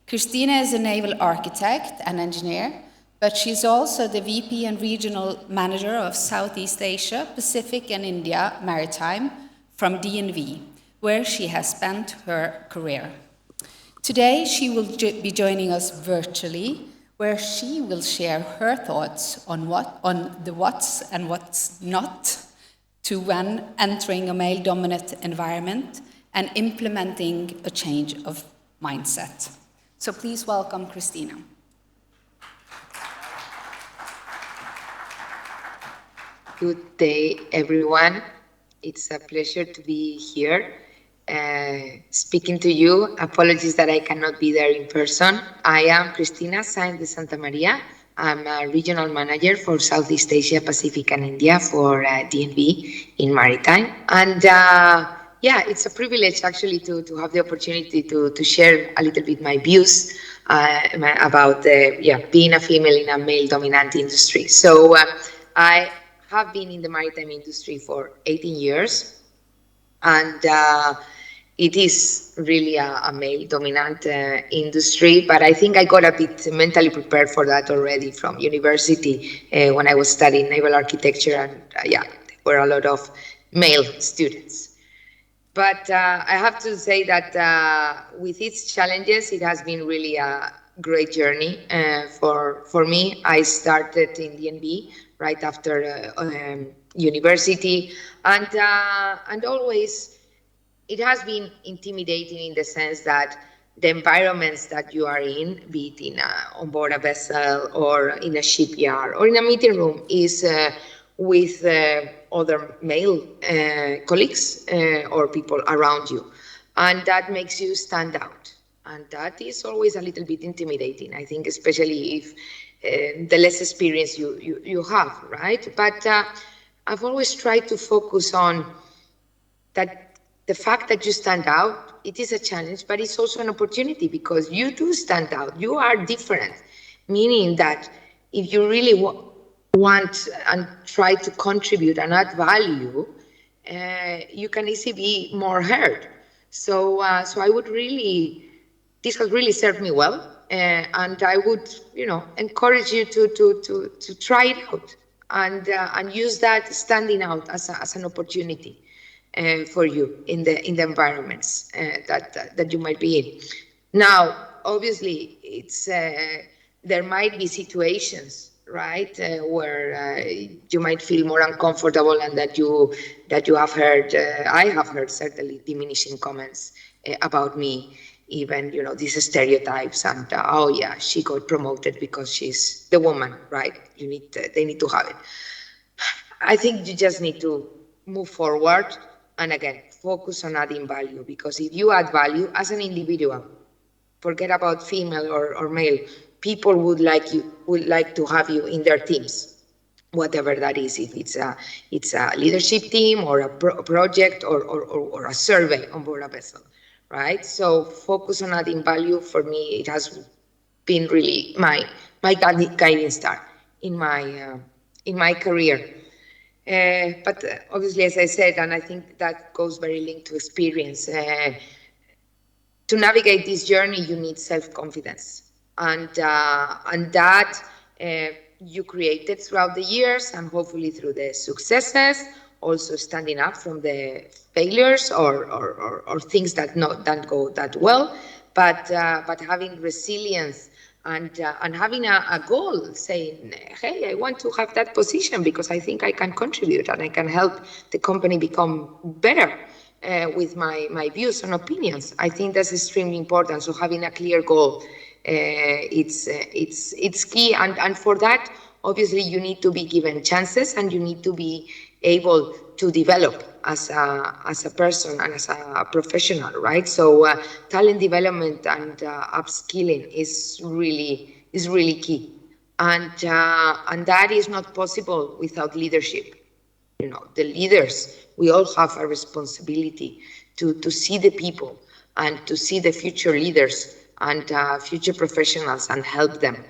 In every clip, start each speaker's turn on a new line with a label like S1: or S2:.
S1: Cristina is a naval architect and engineer, but she's also the VP and Regional Manager of Southeast Asia, Pacific and India Maritime from DNV, where she has spent her career. Today, she will be joining us virtually, where she will share her thoughts on the what's and what's not to when entering a male-dominant environment and implementing a change of mindset. So please welcome Cristina.
S2: Good day, everyone. It's a pleasure to be here speaking to you. Apologies that I cannot be there in person. I am Cristina Saenz de Santa Maria. I'm a regional manager for Southeast Asia, Pacific, and India for DNV in Maritime. And yeah, it's a privilege actually to have the opportunity to share a little bit my views about being a female in a male-dominant industry. So I have been in the maritime industry for 18 years, and it is really a male-dominant industry, but I think I got a bit mentally prepared for that already from university when I was studying naval architecture, and there were a lot of male students. But I have to say that with its challenges, it has been really a great journey for me. I started in DNV right after university, and always it has been intimidating in the sense that the environments that you are in, be it in on board a vessel or in a shipyard or in a meeting room, is with other male colleagues or people around you. And that makes you stand out. And that is always a little bit intimidating, I think, especially if the less experience you have, right? But I've always tried to focus on that the fact that you stand out, it is a challenge, but it's also an opportunity because you do stand out. You are different, meaning that if you really want and try to contribute and add value, you can easily be more heard. So I would really, this has really served me well, and I would, encourage you to try it out and use that standing out as an opportunity for you in the environments that you might be in. Now, obviously, it's there might be situations, right, where you might feel more uncomfortable, and that you have heard. I have heard certainly diminishing comments about me, even these stereotypes, and oh yeah, she got promoted because she's the woman, right? They need to have it. I think you just need to move forward. And again, focus on adding value, because if you add value as an individual, forget about female or male, people would like to have you in their teams, whatever that is. If it's a leadership team or a project or a survey on board a vessel, right? So focus on adding value. For me, it has been really my guiding star in my career. But obviously, as I said, and I think that goes very linked to experience, to navigate this journey, you need self-confidence. And that you created throughout the years, and hopefully through the successes, also standing up from the failures or things that don't go that well, but having resilience, and having a goal, saying, hey, I want to have that position because I think I can contribute and I can help the company become better with my views and opinions. I think that's extremely important. So having a clear goal, it's key. And for that, obviously, you need to be given chances, and you need to be able to develop as a person and as a professional, right? So talent development and upskilling is really key, and that is not possible without leadership. The leaders, we all have a responsibility to see the people and to see the future leaders and future professionals and help them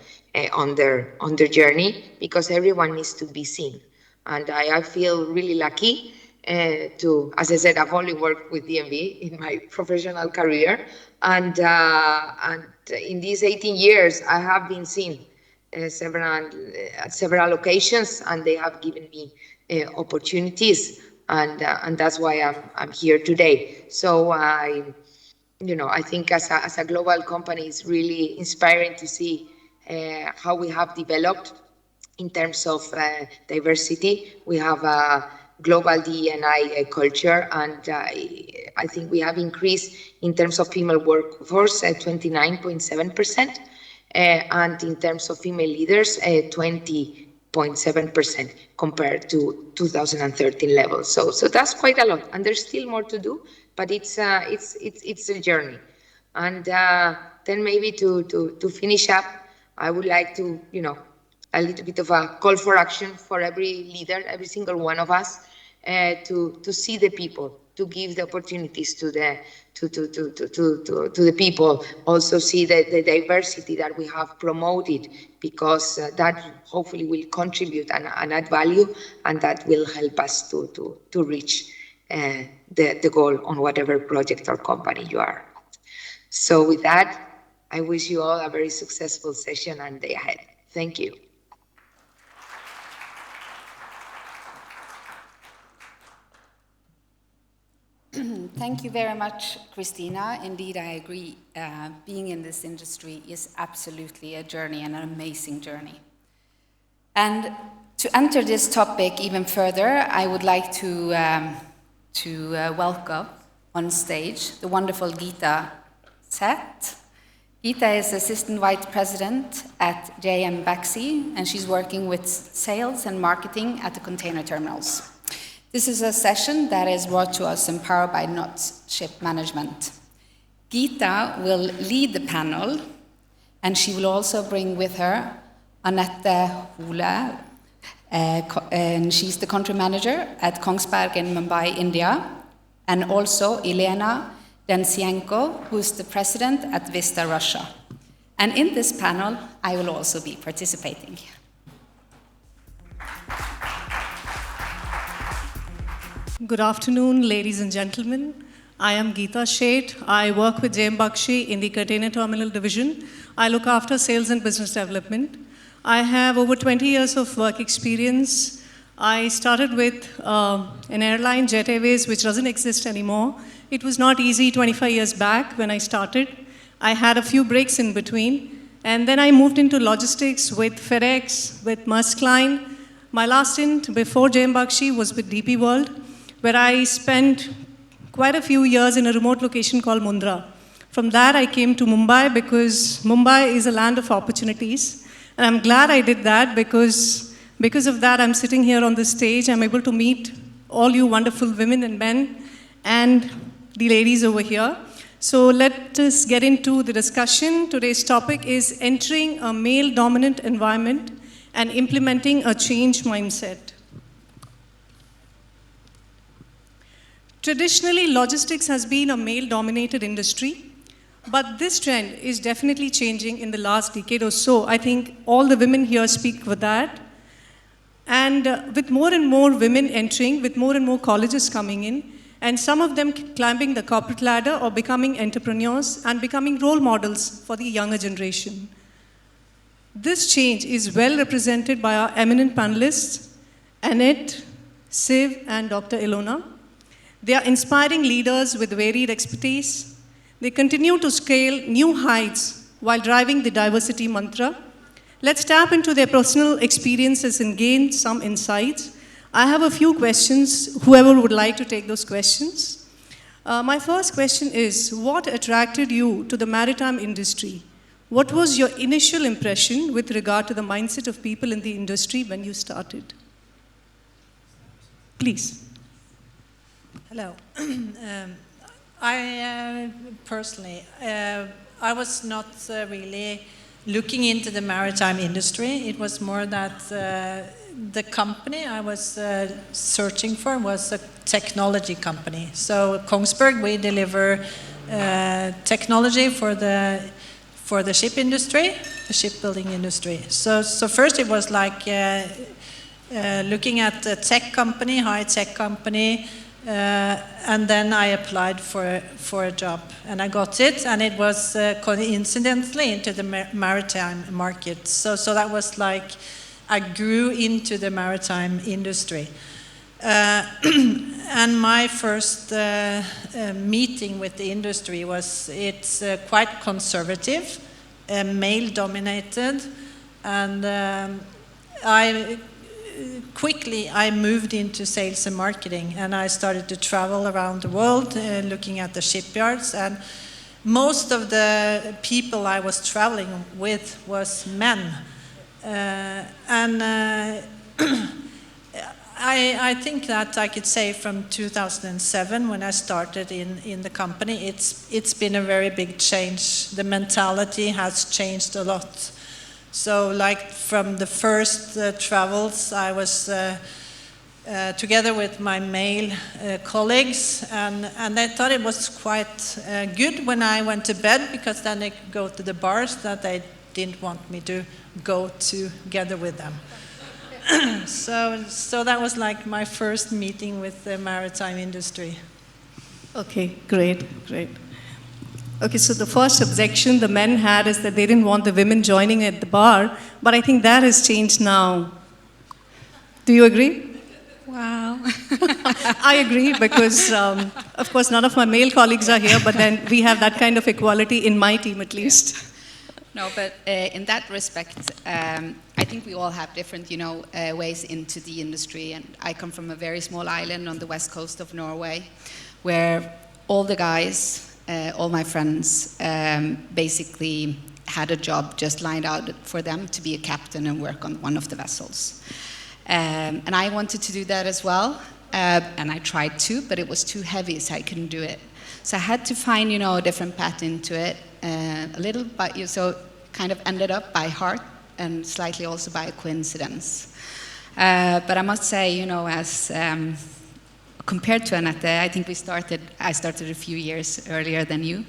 S2: on their journey, because everyone needs to be seen. And I feel really lucky to, as I said, I've only worked with DNV in my professional career. And in these 18 years, I have been seen at several occasions, and they have given me opportunities. And that's why I'm here today. So I think as a global company, it's really inspiring to see how we have developed in terms of diversity. We have a global D&I culture, and I think we have increased in terms of female workforce 29.7%, and in terms of female leaders 20.7% compared to 2013 levels. So that's quite a lot, and there's still more to do, but it's a journey. And then maybe to finish up, I would like to a little bit of a call for action for every leader, every single one of us, to see the people, to give the opportunities to the people. Also see the diversity that we have promoted, because that hopefully will contribute and add value, and that will help us to reach the goal on whatever project or company you are. So with that, I wish you all a very successful session and day ahead. Thank you.
S1: Thank you very much, Cristina. Indeed, I agree. Being in this industry is absolutely a journey, and an amazing journey. And to enter this topic even further, I would like to welcome on stage the wonderful Geetha Sheth. Geetha is Assistant Vice President at JM Baxi, and she's working with sales and marketing at the container terminals. This is a session that is brought to us and powered by NOTS Ship Management. Geetha will lead the panel, and she will also bring with her Anette, Holte, and she's the country manager at Kongsberg in Mumbai, India, and also Ilona, Denisenko, who's the president at WISTA, Russia. And in this panel, I will also be participating.
S3: Good afternoon, ladies and gentlemen. I am Geetha Sheth. I work with JM Baxi in the Container Terminal Division. I look after sales and business development. I have over 20 years of work experience. I started with an airline, Jet Airways, which doesn't exist anymore. It was not easy 25 years back when I started. I had a few breaks in between. And then I moved into logistics with FedEx, with Maersk Line. My last stint before JM Baxi was with DP World, where I spent quite a few years in a remote location called Mundra. From that, I came to Mumbai because Mumbai is a land of opportunities. And I'm glad I did that because of that, I'm sitting here on this stage. I'm able to meet all you wonderful women and men and the ladies over here. So let us get into the discussion. Today's topic is entering a male-dominant environment and implementing a change mindset. Traditionally, logistics has been a male-dominated industry, but this trend is definitely changing in the last decade or so. I think all the women here speak for that. And with more and more women entering, with more and more colleges coming in, and some of them climbing the corporate ladder or becoming entrepreneurs and becoming role models for the younger generation. This change is well represented by our eminent panelists, Anette, Siv, and Dr. Ilona. They are inspiring leaders with varied expertise. They continue to scale new heights while driving the diversity mantra. Let's tap into their personal experiences and gain some insights. I have a few questions, whoever would like to take those questions. My first question is, what attracted you to the maritime industry? What was your initial impression with regard to the mindset of people in the industry when you started? Please.
S4: Hello. I personally, I was not really looking into the maritime industry. It was more that the company I was searching for was a technology company. So Kongsberg, we deliver technology for the ship industry, the shipbuilding industry. So first it was like looking at a tech company, high-tech company, and then I applied for a job, and I got it, and it was coincidentally into the maritime market. So that was like I grew into the maritime industry. And my first meeting with the industry was, it's quite conservative, male-dominated, and quickly I moved into sales and marketing, and I started to travel around the world looking at the shipyards, and most of the people I was traveling with was men. I think that I could say from 2007, when I started in the company, it's been a very big change. The mentality has changed a lot. So like from the first travels, I was together with my male colleagues, and I thought it was quite good when I went to bed, because then they could go to the bars that they didn't want me to go together with them. So that was like my first meeting with the maritime industry.
S3: Okay, great. Okay, so the first objection the men had is that they didn't want the women joining at the bar, but I think that has changed now. Do you agree?
S5: Wow.
S3: I agree, because of course none of my male colleagues are here, but then we have that kind of equality in my team at least.
S1: No, but in that respect, I think we all have different, ways into the industry. And I come from a very small island on the west coast of Norway, where all the guys, all my friends, basically had a job just lined out for them to be a captain and work on one of the vessels. And I wanted to do that as well, and I tried to, but it was too heavy, so I couldn't do it. So I had to find, a different path into it, a little, but so kind of ended up by heart and slightly also by coincidence. But I must say, as compared to Anette, I think I started a few years earlier than you.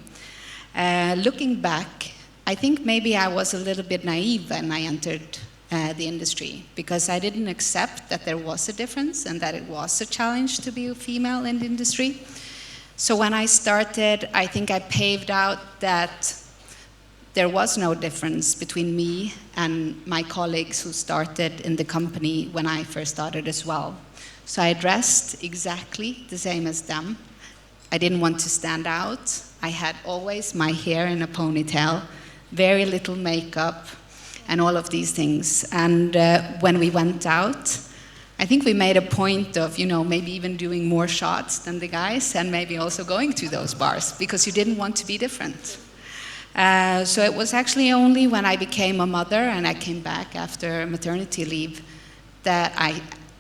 S1: Looking back, I think maybe I was a little bit naive when I entered the industry, because I didn't accept that there was a difference and that it was a challenge to be a female in the industry. So when I started, I think I paved out that there was no difference between me and my colleagues who started in the company when I first started as well. So I dressed exactly the same as them. I didn't want to stand out. I had always my hair in a ponytail, very little makeup, and all of these things. And when we went out, I think we made a point of, maybe even doing more shots than the guys, and maybe also going to those bars, because you didn't want to be different. So it was actually only when I became a mother and I came back after maternity leave that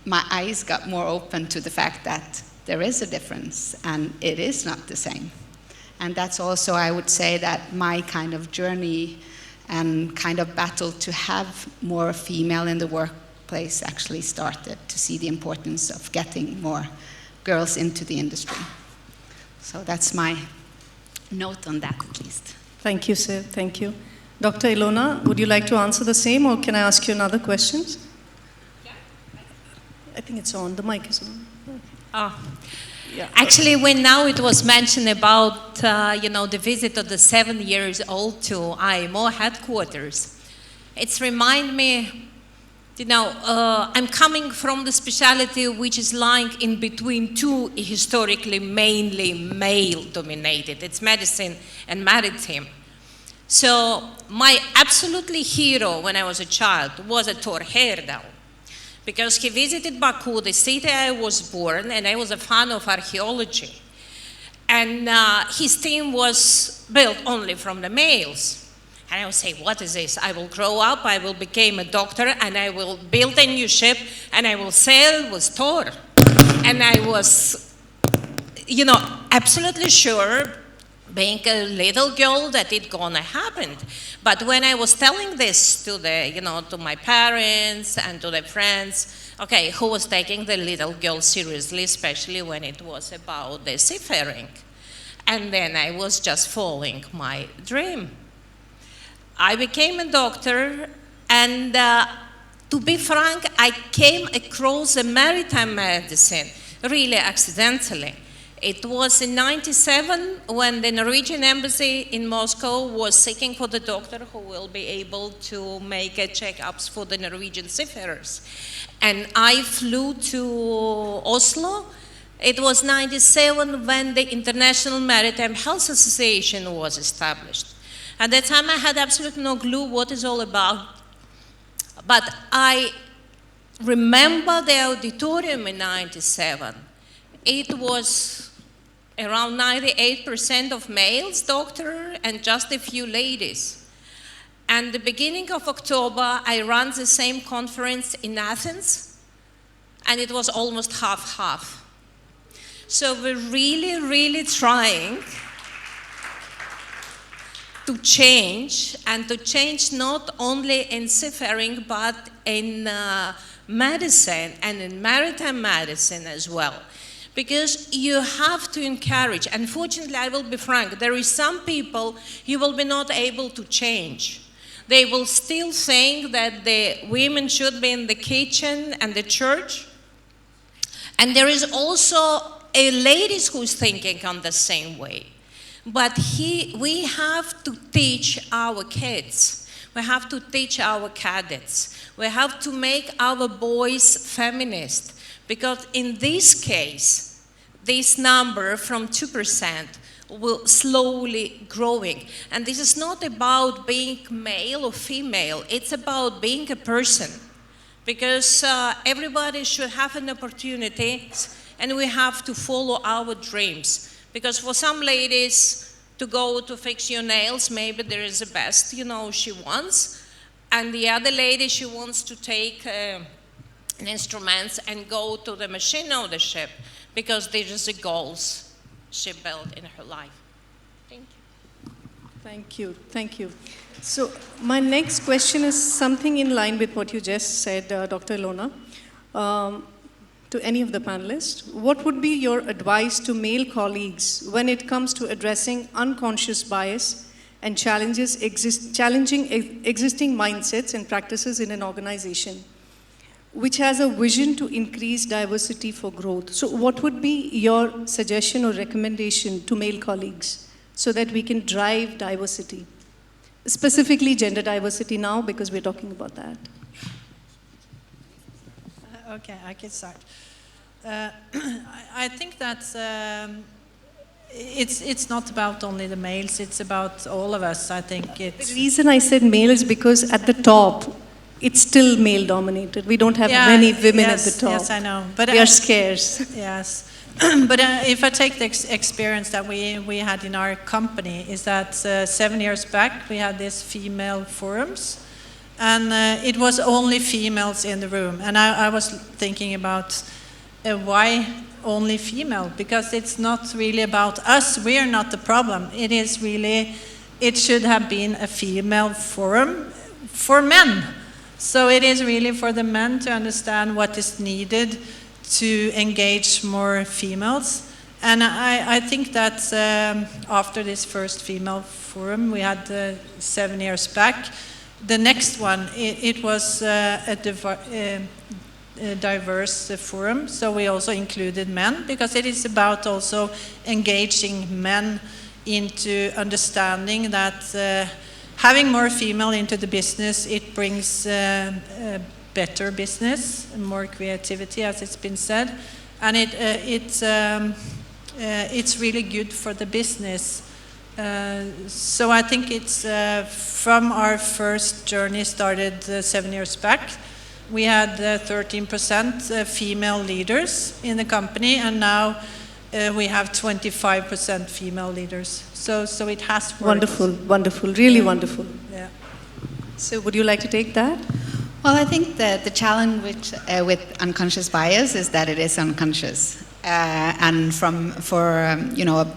S1: my eyes got more open to the fact that there is a difference and it is not the same. And that's also, I would say, that my kind of journey and kind of battle to have more female in the workplace actually started, to see the importance of getting more girls into the industry. So that's my note on that, at least.
S3: Thank you, sir. Thank you. Dr. Ilona, would you like to answer the same, or can I ask you another question?
S5: Yeah.
S3: I think it's on. The mic is on.
S5: Oh.
S3: Yeah.
S5: Actually, when now it was mentioned about, the visit of the 7-year-old to IMO headquarters, it's remind me, I'm coming from the specialty which is lying in between two historically mainly male-dominated. It's medicine and maritime. So my absolutely hero when I was a child was a Thor Heyerdahl, because he visited Baku, the city I was born, and I was a fan of archaeology. And his team was built only from the males. And I would say, what is this? I will grow up, I will become a doctor, and I will build a new ship, and I will sail with Thor. And I was, absolutely sure, being a little girl, that it gonna happen. But when I was telling this to to my parents and to the friends, okay, who was taking the little girl seriously, especially when it was about the seafaring? And then I was just following my dream. I became a doctor, and To be frank, I came across the maritime medicine really accidentally. It was in '97 when the Norwegian embassy in Moscow was seeking for the doctor who will be able to make checkups for the Norwegian seafarers. And I flew to Oslo. It was '97 when the International Maritime Health Association was established. At that time, I had absolutely no clue what it's all about. But I remember the auditorium in '97. It was around 98% of males, doctor, and just a few ladies. And the beginning of October, I ran the same conference in Athens, and it was almost half-half. So we're really, really trying to change, and to change not only in seafaring, but in medicine and in maritime medicine as well. Because you have to encourage. Unfortunately, I will be frank, there is some people you will be not able to change. They will still think that the women should be in the kitchen and the church. And there is also a ladies who's thinking on the same way. But we have to teach our kids. We have to teach our cadets. We have to make our boys feminist. Because in this case, this number from 2% will slowly growing. And this is not about being male or female, it's about being a person. Because everybody should have an opportunity, and we have to follow our dreams. Because for some ladies, to go to fix your nails, maybe there is the best, she wants. And the other lady, she wants to take instruments and go to the machine ownership, because these are the goals she built in her life. Thank you.
S3: Thank you, thank you. So my next question is something in line with what you just said, Dr. Ilona. To any of the panelists, what would be your advice to male colleagues when it comes to addressing unconscious bias and challenging existing mindsets and practices in an organization which has a vision to increase diversity for growth? So what would be your suggestion or recommendation to male colleagues so that we can drive diversity? Specifically gender diversity now, because we're talking about that.
S4: Okay, I can start. I think that it's not about only the males, it's about all of us. I think it's...
S3: The reason I said male is because at the top, it's still male-dominated. We don't have many women at the top.
S4: Yes, I know. But
S3: we are scarce.
S4: Yes. But if I take the experience that we had in our company, is that 7 years back, we had these female forums. And it was only females in the room. And I was thinking about why only female? Because it's not really about us. We are not the problem. It is really, it should have been a female forum for men. So it is really for the men to understand what is needed to engage more females. And I think that after this first female forum we had 7 years back, the next one, it was a diverse forum, so we also included men, because it is about also engaging men into understanding that having more female into the business, it brings better business, more creativity, as it's been said, and it's really good for the business. So I think it's from our first journey started 7 years back. We had 13% female leaders in the company, and now we have 25% female leaders. So it has worked.
S3: Wonderful, wonderful, really wonderful.
S4: Yeah.
S3: So would you like to take that?
S1: Well, I think that the challenge with unconscious bias is that it is unconscious. And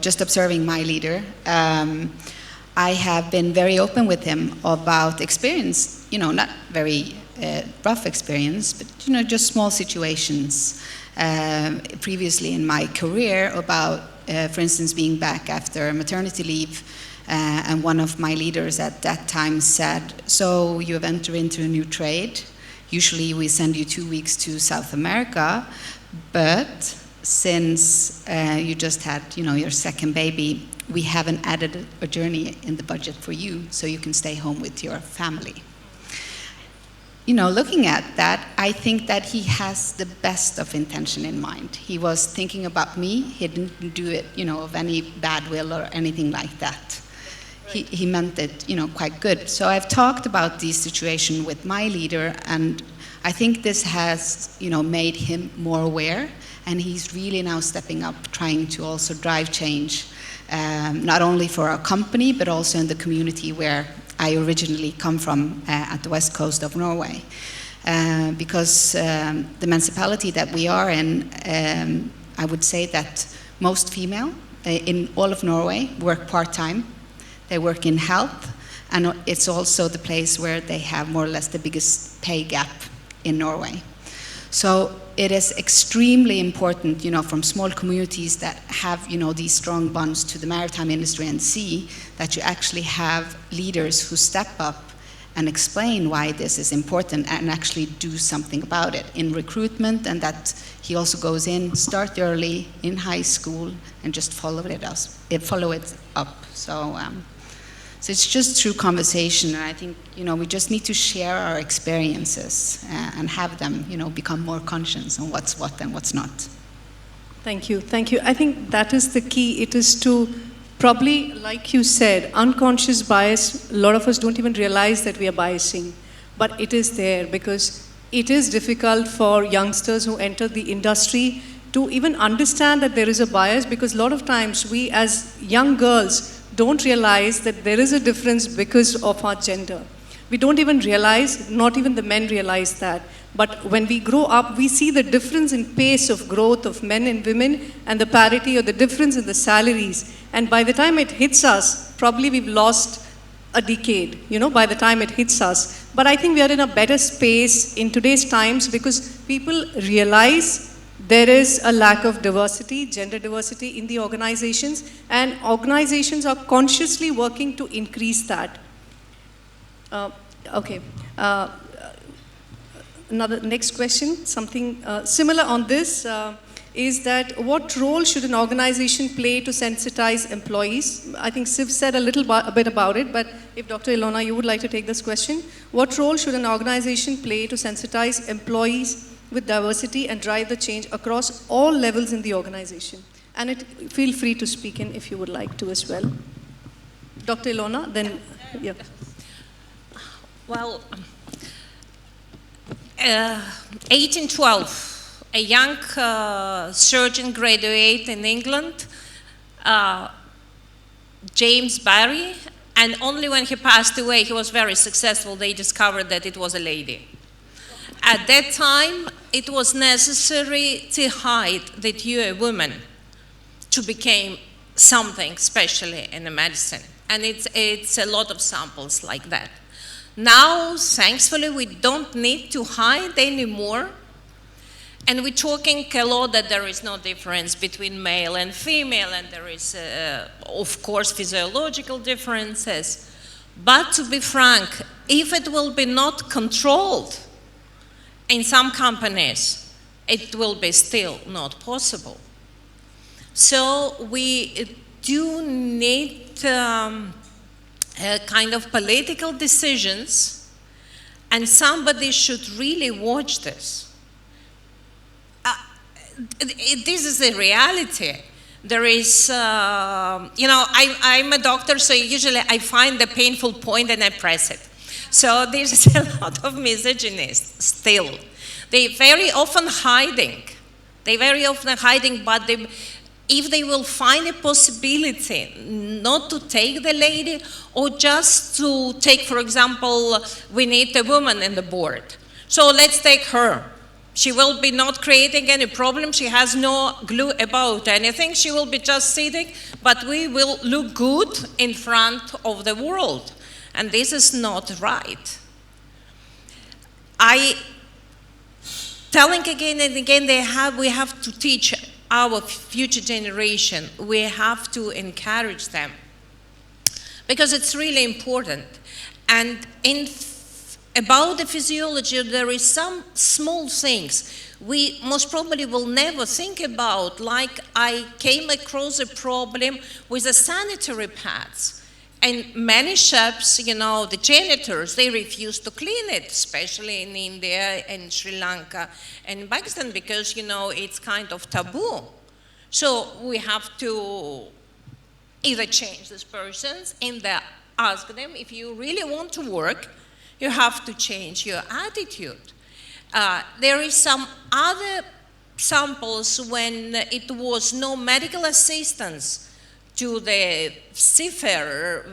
S1: just observing my leader, I have been very open with him about experience, not very rough experience, but just small situations previously in my career about, for instance, being back after maternity leave, and one of my leaders at that time said, "So you have entered into a new trade, Usually we send you 2 weeks to South America, but since you just had, your second baby, we haven't added a journey in the budget for you, so you can stay home with your family. Looking at that, I think that he has the best of intention in mind. He was thinking about me. He didn't do it, of any bad will or anything like that. He meant it, quite good. So I've talked about this situation with my leader, and I think this has, made him more aware, and he's really now stepping up, trying to also drive change, not only for our company, but also in the community where I originally come from, at the west coast of Norway. Because the municipality that we are in, I would say that most female in all of Norway work part-time. They work in health, and it's also the place where they have more or less the biggest pay gap in Norway. So it is extremely important, from small communities that have, these strong bonds to the maritime industry and sea, that you actually have leaders who step up and explain why this is important and actually do something about it in recruitment, and that he also goes in, start early in high school, and just follow it up. So it's just through conversation, and I think, we just need to share our experiences and have them, become more conscious on what's what and what's not.
S3: Thank you. I think that is the key. It is to probably, like you said, unconscious bias. A lot of us don't even realize that we are biasing, but it is there because it is difficult for youngsters who enter the industry to even understand that there is a bias, because a lot of times we as young girls don't realize that there is a difference because of our gender. We don't even realize, not even the men realize that. But when we grow up, we see the difference in pace of growth of men and women, and the parity or the difference in the salaries. And by the time it hits us, probably we've lost a decade, by the time it hits us. But I think we are in a better space in today's times because people realize there is a lack of diversity, gender diversity in the organizations, and organizations are consciously working to increase that. Next question, something similar on this, is that what role should an organization play to sensitize employees? I think Siv said a bit about it, but if Dr. Ilona, you would like to take this question. What role should an organization play to sensitize employees with diversity and drive the change across all levels in the organization? And feel free to speak in if you would like to as well. Dr. Ilona, then, yeah.
S5: Well, 1812, a young surgeon graduate in England, James Barry, and only when he passed away, he was very successful, they discovered that it was a lady. At that time, it was necessary to hide that you're a woman to become something, especially in the medicine. And it's a lot of samples like that. Now, thankfully, we don't need to hide anymore. And we're talking a lot that there is no difference between male and female, and there is, of course, physiological differences. But to be frank, if it will be not controlled in some companies, it will be still not possible. So we do need kind of political decisions, and somebody should really watch this. This is a reality. There is, I'm a doctor, so usually I find the painful point and I press it. So there's a lot of misogynists still. They're very often hiding. But if they will find a possibility not to take the lady, or just to take, for example, we need a woman in the board. So let's take her. She will be not creating any problem. She has no clue about anything. She will be just sitting, but we will look good in front of the world. And this is not right. Telling again and again, we have to teach our future generation. We have to encourage them, because it's really important. And about the physiology, there is some small things we most probably will never think about, like I came across a problem with the sanitary pads. And many shops, you know, the janitors, they refuse to clean it, especially in India and Sri Lanka and Pakistan, because, you know, it's kind of taboo. So we have to either change these persons and ask them, if you really want to work, you have to change your attitude. There is some other samples when it was no medical assistance to the seafarer,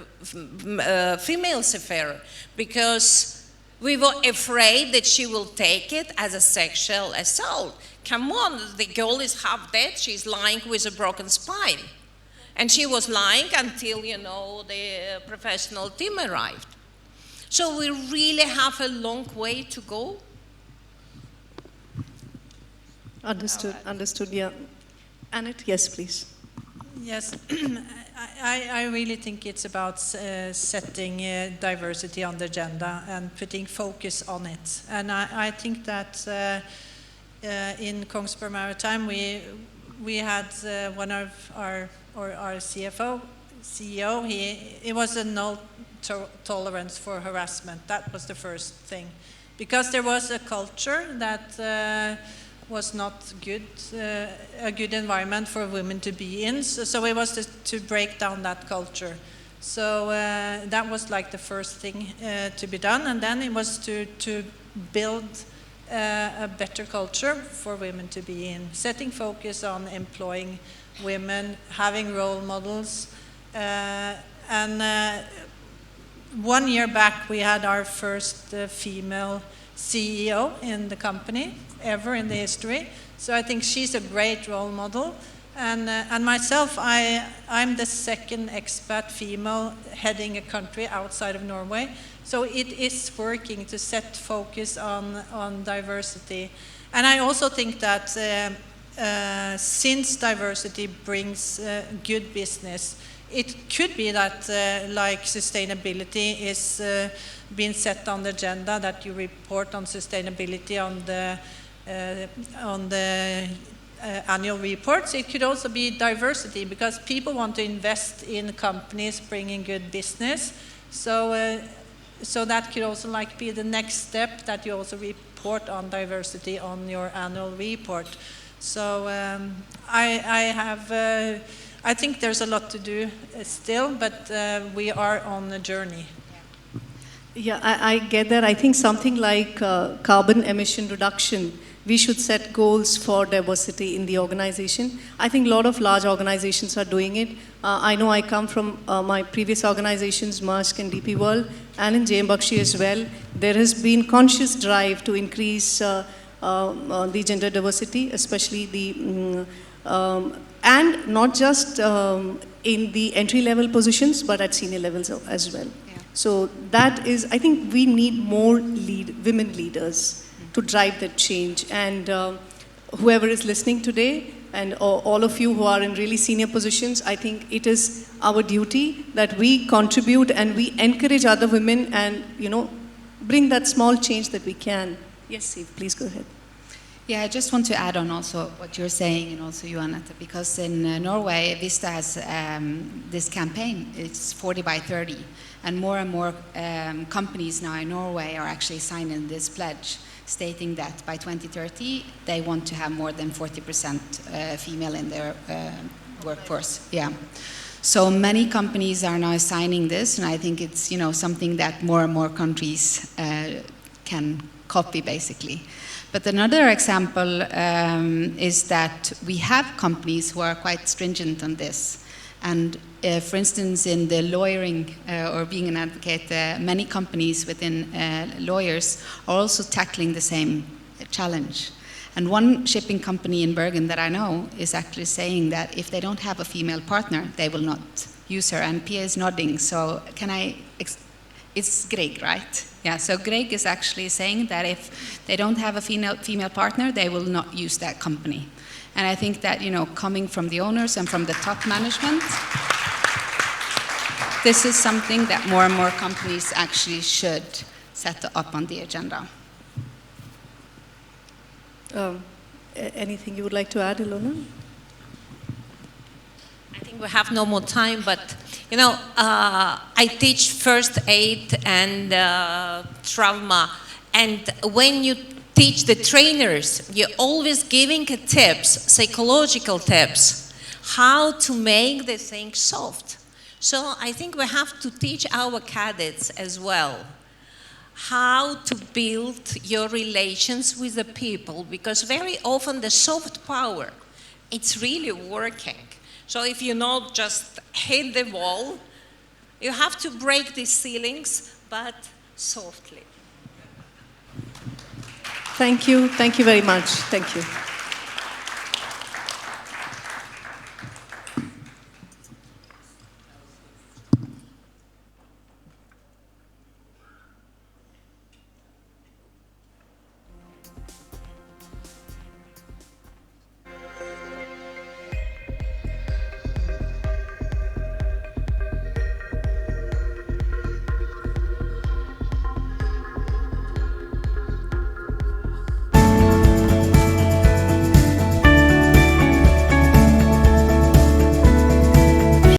S5: female seafarer, because we were afraid that she will take it as a sexual assault. Come on, the girl is half dead, she's lying with a broken spine. And she was lying until, you know, the professional team arrived. So we really have a long way to go.
S3: Understood, yeah. Anette, yes, please.
S4: Yes, I really think it's about setting diversity on the agenda and putting focus on it. And I think that in Kongsberg Maritime, we had one of our CEO, it was a no tolerance for harassment. That was the first thing. Because there was a culture that was not good, a good environment for women to be in. So it was to break down that culture. So that was like the first thing to be done. And then it was to build a better culture for women to be in, setting focus on employing women, having role models. And 1 year back, we had our first female CEO in the company ever in the history. So I think she's a great role model. And myself, I'm the second expat female heading a country outside of Norway. So it is working to set focus on diversity. And I also think that since diversity brings good business, it could be that like sustainability is being set on the agenda, that you report on sustainability on the annual reports. It could also be diversity, because people want to invest in companies bringing good business. So that could also like be the next step, that you also report on diversity on your annual report. So I think there's a lot to do still, but we are on a journey.
S3: Yeah, I get that. I think something like carbon emission reduction, we should set goals for diversity in the organization. I think a lot of large organizations are doing it. I know I come from my previous organizations, Maersk and DP World, and in Baxi as well. There has been conscious drive to increase the gender diversity, especially the, and not just in the entry-level positions, but at senior levels as well. Yeah. So that is, I think we need more women leaders to drive that change. And whoever is listening today, and all of you who are in really senior positions, I think it is our duty that we contribute and we encourage other women and, you know, bring that small change that we can. Yes, Steve, please go ahead.
S1: Yeah, I just want to add on also what you're saying, and also you, Anette, because in Norway, WISTA has this campaign. It's 40 by 30, and more companies now in Norway are actually signing this pledge, stating that by 2030 they want to have more than 40% female in their workforce. Yeah. So many companies are now signing this, and I think it's, you know, something that more and more countries can copy, basically. But another example is that we have companies who are quite stringent on this. And for instance, in the lawyering or being an advocate, many companies within lawyers are also tackling the same challenge. And one shipping company in Bergen that I know is actually saying that if they don't have a female partner, they will not use her. And Pia is nodding, so can I... It's Greg, right? Yeah, so Greg is actually saying that if they don't have a female partner, they will not use that company. And I think that, you know, coming from the owners and from the top management, this is something that more and more companies actually should set up on the agenda.
S3: Anything you would like to add, Ilona?
S5: I think we have no more time, but you know, I teach first aid and trauma, and when you teach the trainers, you're always giving tips, psychological tips, how to make the thing soft. So I think we have to teach our cadets as well how to build your relations with the people, because very often the soft power, it's really working. So if you not just hit the wall, you have to break the ceilings, but softly.
S3: Thank you very much. Thank you.